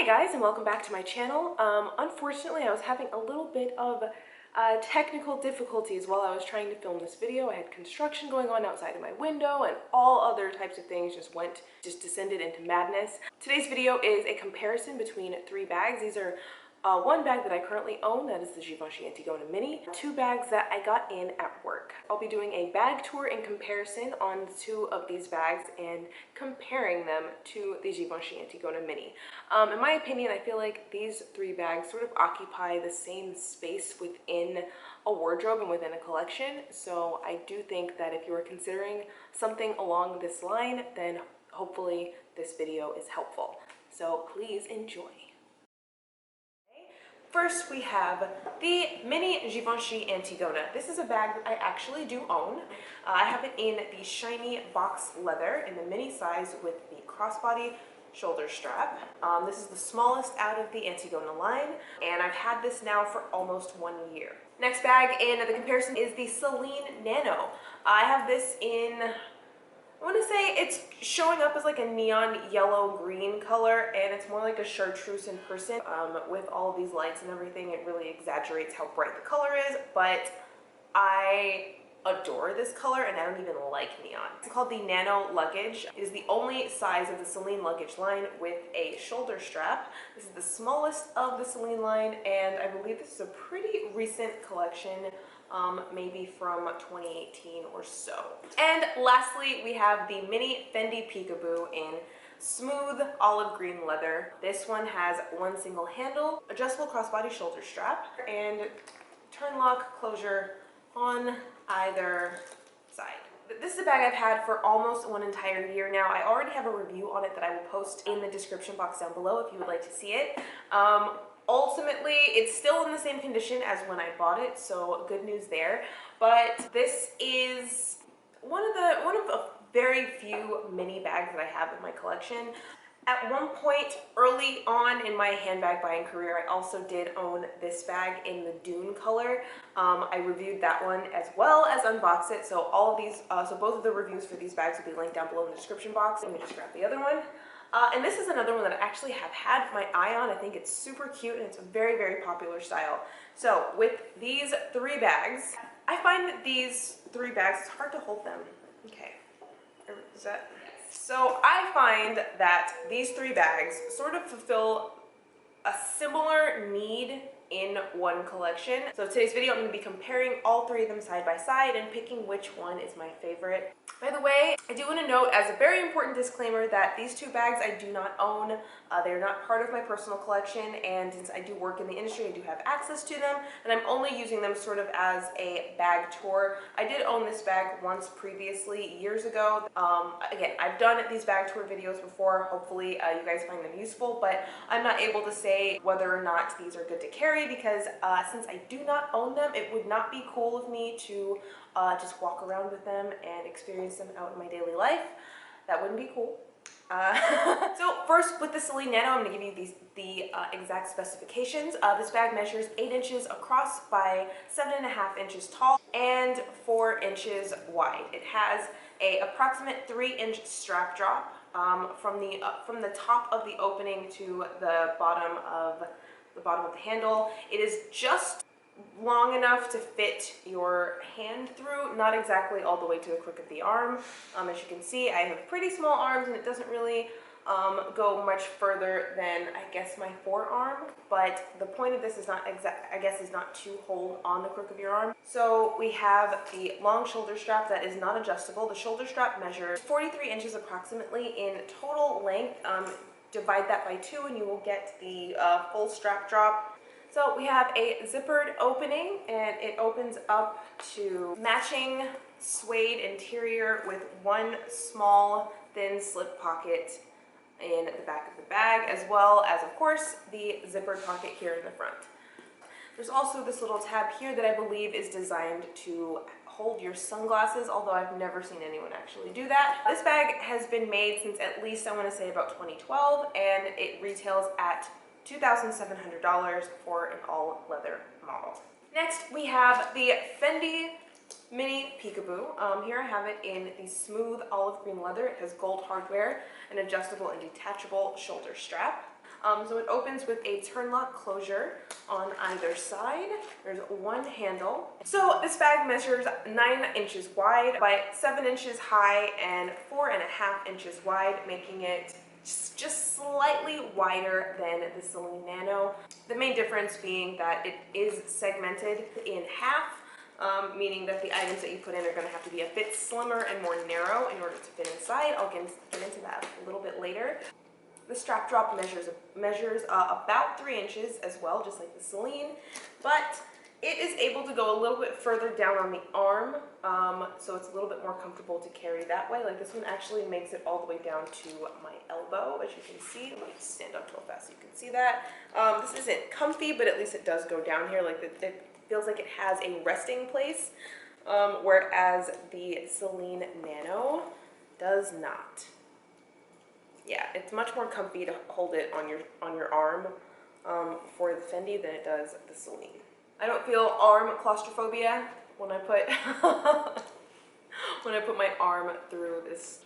guys, and welcome back to my channel. Unfortunately, I was having a little bit of technical difficulties while I was trying to film this video. I had construction going on outside of my window, and all other types of things just descended into madness. Today's video is a comparison between three bags. These are one bag that I currently own, that is the Givenchy Antigona Mini, two bags that I got in at work. I'll be doing a bag tour in comparison on two of these bags and comparing them to the Givenchy Antigona Mini. In my opinion, I feel like these three bags sort of occupy the same space within a wardrobe and within a collection. So I do think that if you are considering something along this line, then hopefully this video is helpful. So please enjoy. First, we have the Mini Givenchy Antigona. This is a bag that I actually do own. I have it in the shiny box leather in the mini size with the crossbody shoulder strap. This is the smallest out of the Antigona line, and I've had this now for almost 1 year. Next bag in the comparison is the CELINE Nano. I have this in, I want to say it's showing up as like a neon yellow-green color, and it's more like a Chartreuse in person. With all of these lights and everything, it really exaggerates how bright the color is, but I adore this color and I don't even like neon. It's called the Nano Luggage. It is the only size of the Celine luggage line with a shoulder strap. This is the smallest of the Celine line, and I believe this is a pretty recent collection. Maybe from 2018 or so. And lastly, we have the Mini Fendi Peekaboo in smooth olive green leather. This one has one single handle, adjustable crossbody shoulder strap, and turn lock closure on either side. This is a bag I've had for almost 1 entire year now. I already have a review on it that I will post in the description box down below if you would like to see it. Ultimately, it's still in the same condition as when I bought it, so good news there. But this is one of the very few mini bags that I have in my collection. At one point early on in my handbag buying career, I also did own this bag in the Dune color. I reviewed that one as well as unboxed it. So all of these, so both of the reviews for these bags will be linked down below in the description box. Let me just grab the other one. And this is another one that I actually have had my eye on. I think it's super cute and it's a very, very popular style. So with these three bags, I find that these three bags, it's hard to hold them. Okay, is that? So I find that these three bags sort of fulfill a similar need in one collection. So today's video, I'm going to be comparing all three of them side by side and picking which one is my favorite. By the way, I do want to note as a very important disclaimer that these two bags I do not own. They're not part of my personal collection, and since I do work in the industry, I do have access to them, and I'm only using them sort of as a bag tour. I did own this bag once previously, years ago. Again, I've done these bag tour videos before. Hopefully you guys find them useful, but I'm not able to say whether or not these are good to carry because since I do not own them, it would not be cool of me to just walk around with them and experience them out in my daily life. That wouldn't be cool. So first, with the Celine Nano, I'm going to give you the exact specifications. This bag measures 8 inches across by 7.5 inches tall and 4 inches wide. It has a approximate 3-inch strap drop from the top of the opening to the bottom of the handle. It is just long enough to fit your hand through, not exactly all the way to the crook of the arm. As you can see, I have pretty small arms and it doesn't really go much further than, I guess, my forearm, but the point of this is not is not to hold on the crook of your arm. So we have the long shoulder strap that is not adjustable. The shoulder strap measures 43 inches approximately in total length. Divide that by 2 and you will get the full strap drop. So we have a zippered opening, and it opens up to matching suede interior with one small thin slip pocket in the back of the bag, as well as, of course, the zippered pocket here in the front. There's also this little tab here that I believe is designed to hold your sunglasses, although I've never seen anyone actually do that. This bag has been made since at least, I want to say, about 2012, and it retails at $2,700 for an all-leather model. Next, we have the Fendi Mini Peekaboo. Here I have it in the smooth olive green leather. It has gold hardware, an adjustable and detachable shoulder strap. So it opens with a turn lock closure on either side. There's one handle. So this bag measures 9 inches wide by 7 inches high and 4.5 inches wide, making it just slightly wider than the CELINE Nano. The main difference being that it is segmented in half, meaning that the items that you put in are going to have to be a bit slimmer and more narrow in order to fit inside. I'll get into that a little bit later. The strap drop measures about 3 inches as well, just like the CELINE, but it is able to go a little bit further down on the arm, so it's a little bit more comfortable to carry that way. Like this one actually makes it all the way down to my elbow, as you can see. Let me just stand up real fast so you can see that. This isn't comfy, but at least it does go down here. Like it feels like it has a resting place, whereas the CELINE Nano does not. Yeah, it's much more comfy to hold it on your arm for the Fendi than it does the CELINE. I don't feel arm claustrophobia when I put my arm through this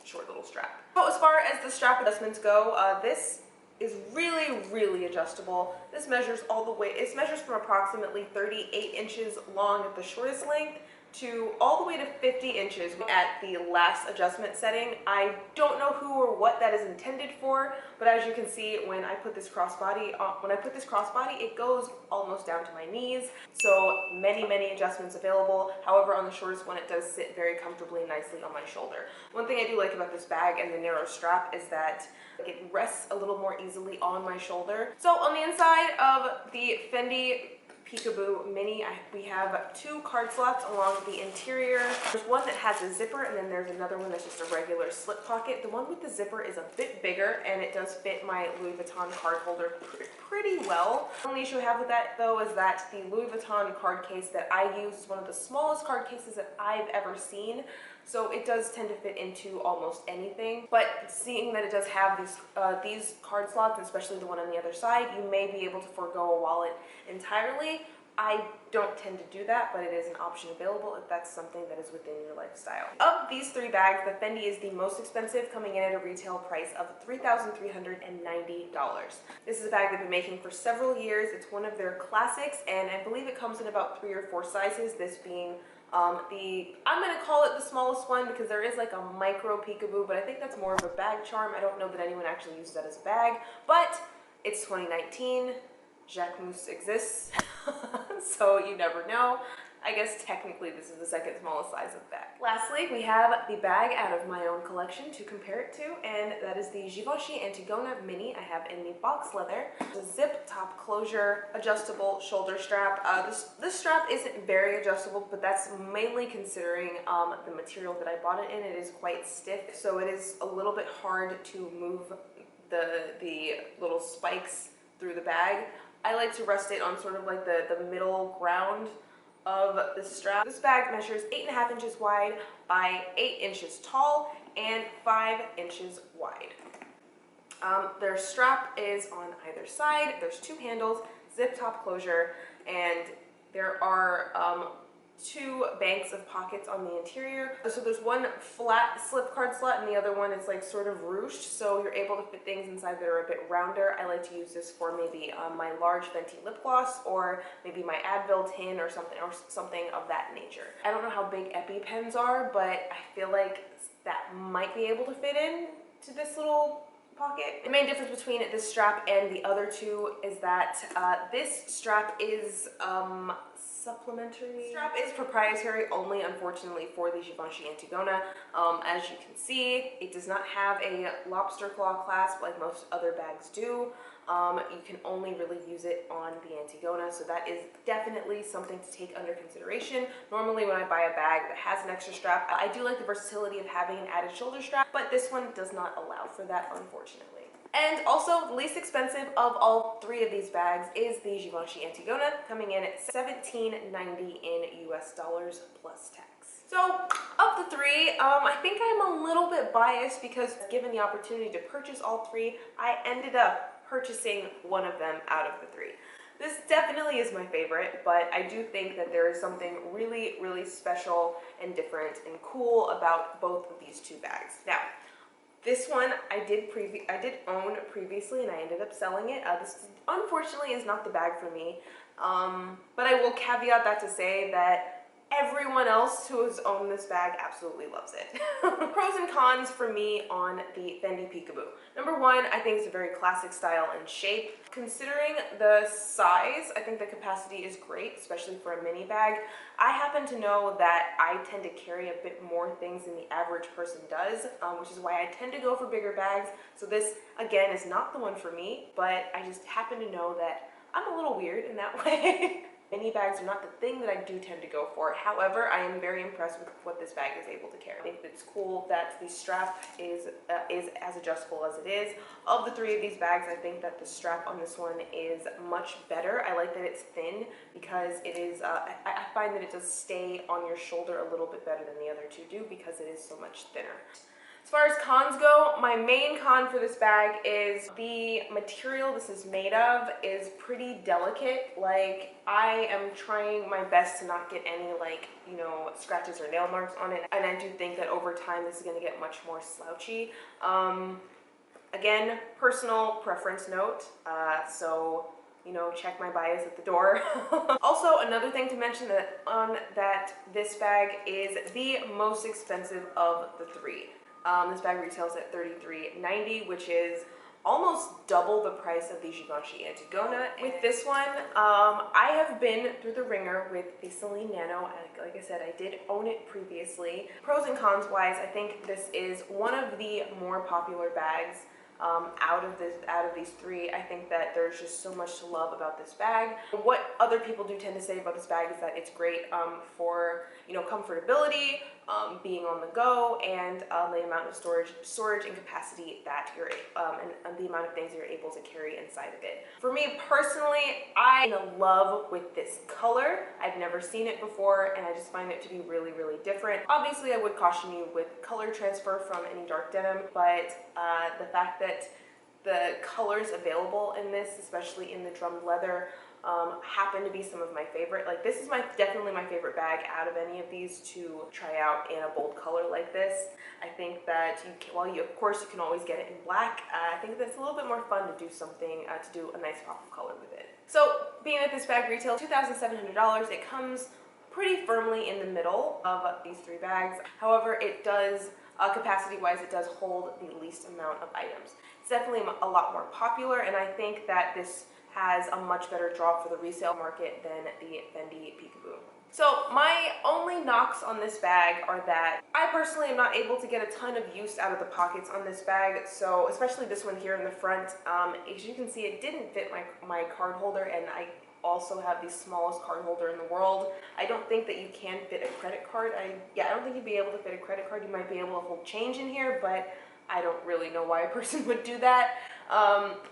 short little strap. So as far as the strap adjustments go, this is really adjustable. This measures all the way. It measures from approximately 38 inches long at the shortest length to all the way to 50 inches at the last adjustment setting. I don't know who or what that is intended for, but as you can see, when I put this crossbody, it goes almost down to my knees. So many adjustments available. However, on the shortest one, it does sit very comfortably and nicely on my shoulder. One thing I do like about this bag and the narrow strap is that it rests a little more easily on my shoulder. So on the inside of the Fendi Peekaboo Mini, we have 2 card slots along the interior. There's one that has a zipper, and then there's another one that's just a regular slip pocket. The one with the zipper is a bit bigger, and it does fit my Louis Vuitton card holder pretty well. The only issue I have with that, though, is that the Louis Vuitton card case that I use is one of the smallest card cases that I've ever seen. So it does tend to fit into almost anything, but seeing that it does have these card slots, especially the one on the other side, you may be able to forego a wallet entirely. I don't tend to do that, but it is an option available if that's something that is within your lifestyle. Of these 3 bags, the Fendi is the most expensive, coming in at a retail price of $3,390. This is a bag they've been making for several years. It's one of their classics, and I believe it comes in about 3 or 4 sizes, this being I'm going to call it the smallest one because there is like a micro peekaboo, but I think that's more of a bag charm. I don't know that anyone actually uses that as a bag, but it's 2019. Jacquemus exists, so you never know. I guess technically this is the second smallest size of bag. Lastly, we have the bag out of my own collection to compare it to, and that is the Givenchy Antigona Mini. I have in the box leather. It's a zip top closure, adjustable shoulder strap. This strap isn't very adjustable, but that's mainly considering the material that I bought it in. It is quite stiff, so it is a little bit hard to move the little spikes through the bag. I like to rest it on sort of like the middle ground of the strap. This bag measures 8.5 inches wide by 8 inches tall and 5 inches wide. Their strap is on either side. There's 2 handles, zip top closure, and there are 2 banks of pockets on the interior. So there's one flat slip card slot and the other one is like sort of ruched, so you're able to fit things inside that are a bit rounder. I like to use this for maybe my large Fenty lip gloss or maybe my Advil tin or something of that nature. I don't know how big EpiPens are, but I feel like that might be able to fit in to this little pocket. The main difference between this strap and the other 2 is that this strap is supplementary. The strap is proprietary only, unfortunately, for the Givenchy Antigona. As you can see, it does not have a lobster claw clasp like most other bags do. You can only really use it on the Antigona, so that is definitely something to take under consideration. Normally when I buy a bag that has an extra strap, I do like the versatility of having an added shoulder strap, but this one does not allow for that, unfortunately. And also, the least expensive of all 3 of these bags is the Givenchy Antigona, coming in at $17.90 in US dollars plus tax. So, of the 3, I think I'm a little bit biased because given the opportunity to purchase all 3, I ended up purchasing one of them out of the 3. This definitely is my favorite, but I do think that there is something really special and different and cool about both of these 2 bags. Now, This one I did own previously, and I ended up selling it. This unfortunately is not the bag for me, but I will caveat that to say that everyone else who has owned this bag absolutely loves it. Pros and cons for me on the Fendi Peekaboo. Number one, I think it's a very classic style and shape. Considering the size, I think the capacity is great, especially for a mini bag. I happen to know that I tend to carry a bit more things than the average person does, which is why I tend to go for bigger bags. So this, again, is not the one for me, but I just happen to know that I'm a little weird in that way. Mini bags are not the thing that I do tend to go for. However, I am very impressed with what this bag is able to carry. I think it's cool that the strap is as adjustable as it is. Of the three of these bags, I think that the strap on this one is much better. I like that it's thin because it is, I find that it does stay on your shoulder a little bit better than the other two do because it is so much thinner. As far as cons go, my main con for this bag is the material this is made of is pretty delicate. Like, I am trying my best to not get any, like, you know, scratches or nail marks on it, and I do think that over time this is going to get much more slouchy. Again, personal preference note, so you know, check my bias at the door. Also, another thing to mention that this bag is the most expensive of the three. This bag retails at $33.90, which is almost double the price of the Givenchy Antigona. With this one, I have been through the ringer with the CELINE Nano. Like I said, I did own it previously. Pros and cons wise, I think this is one of the more popular bags out of these three. I think that there's just so much to love about this bag. What other people do tend to say about this bag is that it's great for, you know, comfortability, being on the go, and the amount of storage and capacity that you're and the amount of things you're able to carry inside of it. For me personally, I'm in love with this color. I've never seen it before, and I just find it to be really, really different. Obviously, I would caution you with color transfer from any dark denim, but the fact that the colors available in this, especially in the drummed leather, happen to be some of my favorite. Like, this is definitely my favorite bag out of any of these to try out in a bold color like this. I think that of course you can always get it in black, I think that's a little bit more fun to do something, to do a nice pop of color with it. So, being that this bag retails $2,700, it comes pretty firmly in the middle of these three bags. However, it does, capacity-wise, it does hold the least amount of items. It's definitely a lot more popular, and I think that this has a much better draw for the resale market than the Fendi Peekaboo. So my only knocks on this bag are that I personally am not able to get a ton of use out of the pockets on this bag, so especially this one here in the front. As you can see, it didn't fit my card holder, and I also have the smallest card holder in the world. I don't think that you can fit a credit card. I don't think you'd be able to fit a credit card. You might be able to hold change in here, but I don't really know why a person would do that.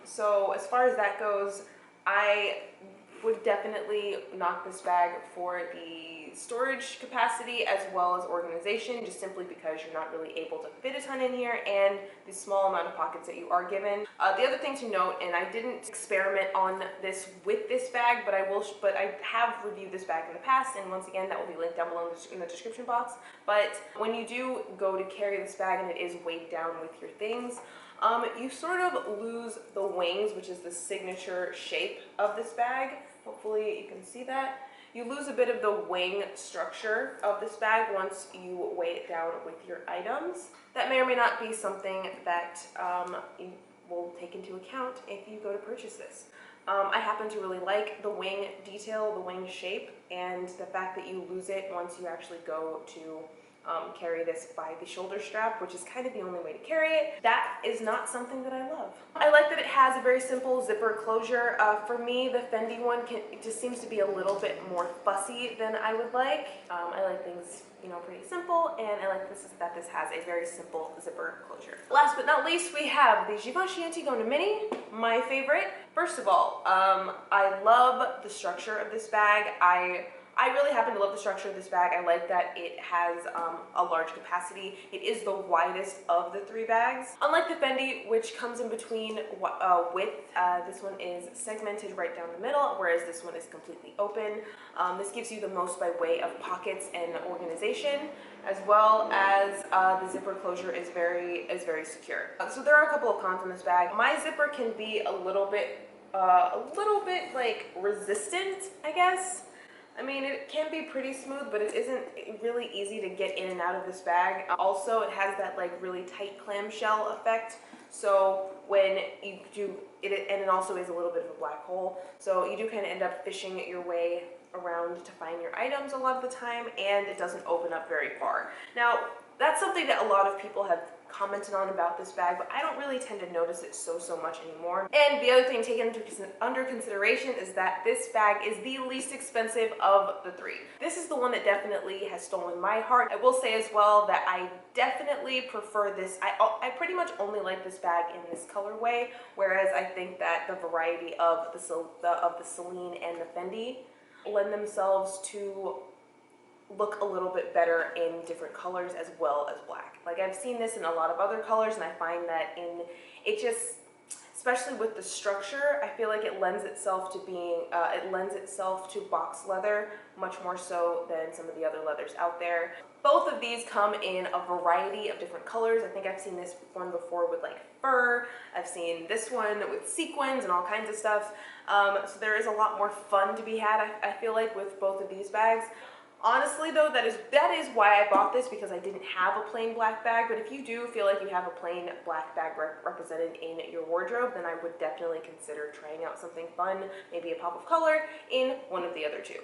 So as far as that goes, I would definitely knock this bag for the storage capacity as well as organization, just simply because you're not really able to fit a ton in here and the small amount of pockets that you are given. The other thing to note, and I didn't experiment on this with this bag, but I have reviewed this bag in the past, and once again that will be linked down below in the description box. But when you do go to carry this bag and it is weighed down with your things, you sort of lose the wings, which is the signature shape of this bag. Hopefully you can see that. You lose a bit of the wing structure of this bag once you weigh it down with your items. That may or may not be something that you will take into account if you go to purchase this. I happen to really like the wing detail, the wing shape, and the fact that you lose it once you actually go to carry this by the shoulder strap, which is kind of the only way to carry it. That is not something that I love. I like that it has a very simple zipper closure. For me, the Fendi one it just seems to be a little bit more fussy than I would like. I like things, you know, pretty simple, and I like that this has a very simple zipper closure. Last but not least, we have the Givenchy Antigona Mini, my favorite. First of all, I love the structure of this bag. I I really happen to love the structure of this bag. I like that it has a large capacity. It is the widest of the 3 bags. Unlike the Fendi, which comes in between width, this one is segmented right down the middle, whereas this one is completely open. This gives you the most by way of pockets and organization, as well as the zipper closure is very secure. So there are a couple of cons on this bag. My zipper can be a little bit like resistant, I guess. I mean, it can be pretty smooth, but it isn't really easy to get in and out of this bag. Also, it has that like really tight clamshell effect. So when you do it, and it also is a little bit of a black hole. So you do kind of end up fishing your way around to find your items a lot of the time, and it doesn't open up very far. Now, that's something that a lot of people have commented on about this bag, but I don't really tend to notice it so much anymore. And the other thing taken under consideration is that this bag is the least expensive of the 3. This is the one that definitely has stolen my heart. I will say as well that I definitely prefer this. I pretty much only like this bag in this colorway, whereas I think that the variety of the Celine and the Fendi lend themselves to look a little bit better in different colors as well as black. Like, I've seen this in a lot of other colors, and I find that it just, especially with the structure, I feel like it lends itself to being, it lends itself to box leather much more so than some of the other leathers out there. Both of these come in a variety of different colors. I think I've seen this one before with like fur. I've seen this one with sequins and all kinds of stuff. So there is a lot more fun to be had, I feel like, with both of these bags. Honestly though, that is why I bought this, because I didn't have a plain black bag. But if you do feel like you have a plain black bag represented in your wardrobe, then I would definitely consider trying out something fun, maybe a pop of color in one of the other 2.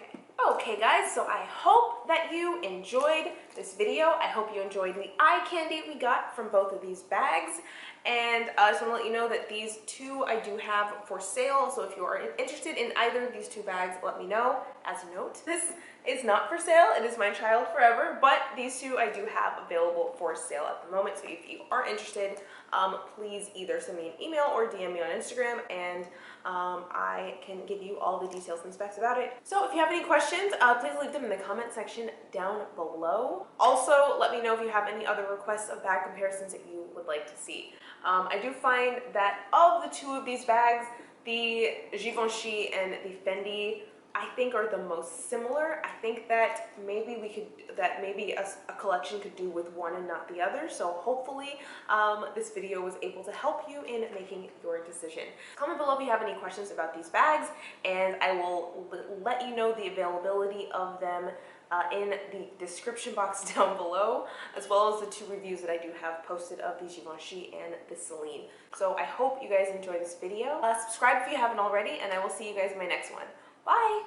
Okay guys, so I hope that you enjoyed this video. I hope you enjoyed the eye candy we got from both of these bags. And I just want to let you know that these 2 I do have for sale. So if you are interested in either of these 2 bags, let me know. As a note, this is not for sale. It is my child forever, but these 2 I do have available for sale at the moment. So if you are interested, please either send me an email or DM me on Instagram, and I can give you all the details and specs about it. So if you have any questions, please leave them in the comment section down below. Also, let me know if you have any other requests of bag comparisons that you would like to see. I do find that of the 2 of these bags, the Givenchy and the Fendi, I think, are the most similar. I think that maybe a collection could do with one and not the other. So hopefully this video was able to help you in making your decision. Comment below if you have any questions about these bags, and I will let you know the availability of them in the description box down below, as well as the 2 reviews that I do have posted of the Givenchy and the Celine. So I hope you guys enjoyed this video. Subscribe if you haven't already, and I will see you guys in my next one. Bye!